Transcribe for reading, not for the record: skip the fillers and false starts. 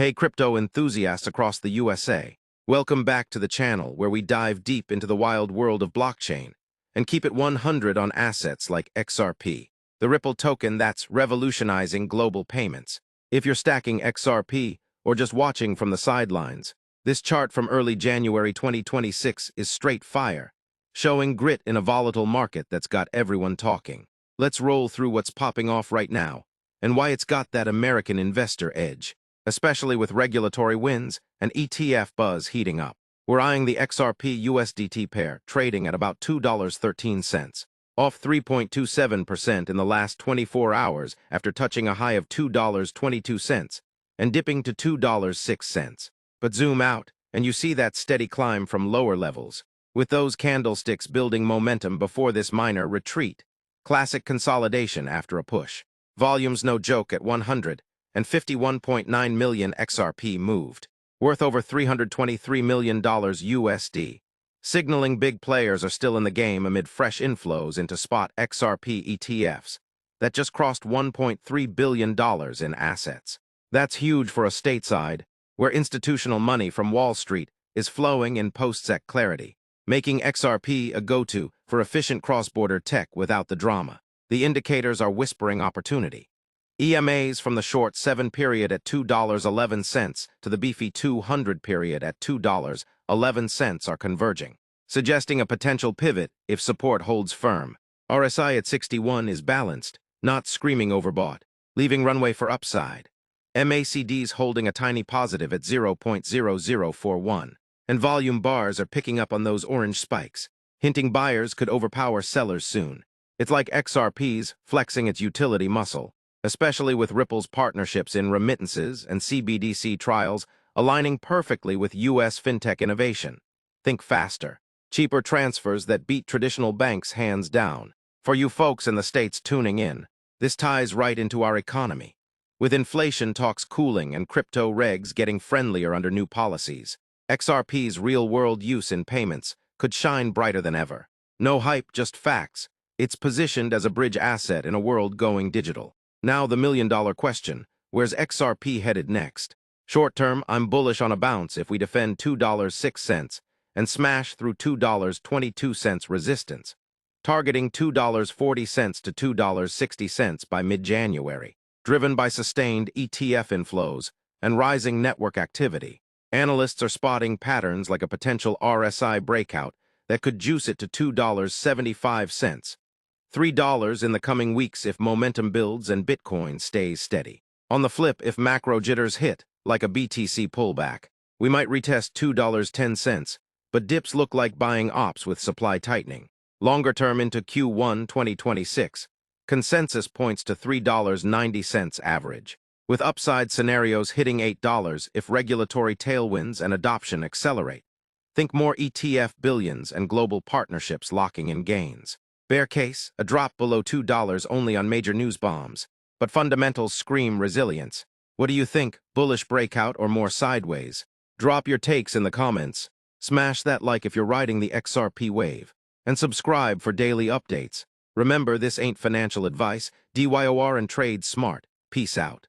Hey crypto enthusiasts across the USA, welcome back to the channel where we dive deep into the wild world of blockchain and keep it 100 on assets like XRP, the Ripple token that's revolutionizing global payments. If you're stacking XRP or just watching from the sidelines, this chart from early January 2026 is straight fire, showing grit in a volatile market that's got everyone talking. Let's roll through what's popping off right now and why it's got that American investor edge, especially with regulatory wins and ETF buzz heating up. We're eyeing the XRP USDT pair, trading at about $2.13, off 3.27% in the last 24 hours after touching a high of $2.22 and dipping to $2.06. But zoom out, and you see that steady climb from lower levels, with those candlesticks building momentum before this minor retreat. Classic consolidation after a push. Volume's no joke at 151.9 million XRP moved, worth over $323 million USD, signaling big players are still in the game amid fresh inflows into spot XRP ETFs that just crossed $1.3 billion in assets. That's huge for a stateside, where institutional money from Wall Street is flowing in post-SEC clarity, making XRP a go-to for efficient cross-border tech without the drama. The indicators are whispering opportunity. EMAs from the short 7 period at $2.11 to the beefy 200 period at $2.11 are converging, suggesting a potential pivot if support holds firm. RSI at 61 is balanced, not screaming overbought, leaving runway for upside. MACD's holding a tiny positive at 0.0041, and volume bars are picking up on those orange spikes, hinting buyers could overpower sellers soon. It's like XRP's flexing its utility muscle, especially with Ripple's partnerships in remittances and CBDC trials aligning perfectly with U.S. fintech innovation. Think faster, cheaper transfers that beat traditional banks hands down. For you folks in the States tuning in, this ties right into our economy. With inflation talks cooling and crypto regs getting friendlier under new policies, XRP's real-world use in payments could shine brighter than ever. No hype, just facts. It's positioned as a bridge asset in a world going digital. Now the million-dollar question, where's XRP headed next? Short-term, I'm bullish on a bounce if we defend $2.06 and smash through $2.22 resistance, targeting $2.40 to $2.60 by mid-January, driven by sustained ETF inflows and rising network activity. Analysts are spotting patterns like a potential RSI breakout that could juice it to $2.75. $3 in the coming weeks if momentum builds and Bitcoin stays steady. On the flip, if macro jitters hit, like a BTC pullback, we might retest $2.10, but dips look like buying ops with supply tightening. Longer term into Q1 2026, consensus points to $3.90 average, with upside scenarios hitting $8 if regulatory tailwinds and adoption accelerate. Think more ETF billions and global partnerships locking in gains. Bear case, a drop below $2 only on major news bombs, but fundamentals scream resilience. What do you think, bullish breakout or more sideways? Drop your takes in the comments, smash that like if you're riding the XRP wave, and subscribe for daily updates. Remember, this ain't financial advice, DYOR and trade smart. Peace out.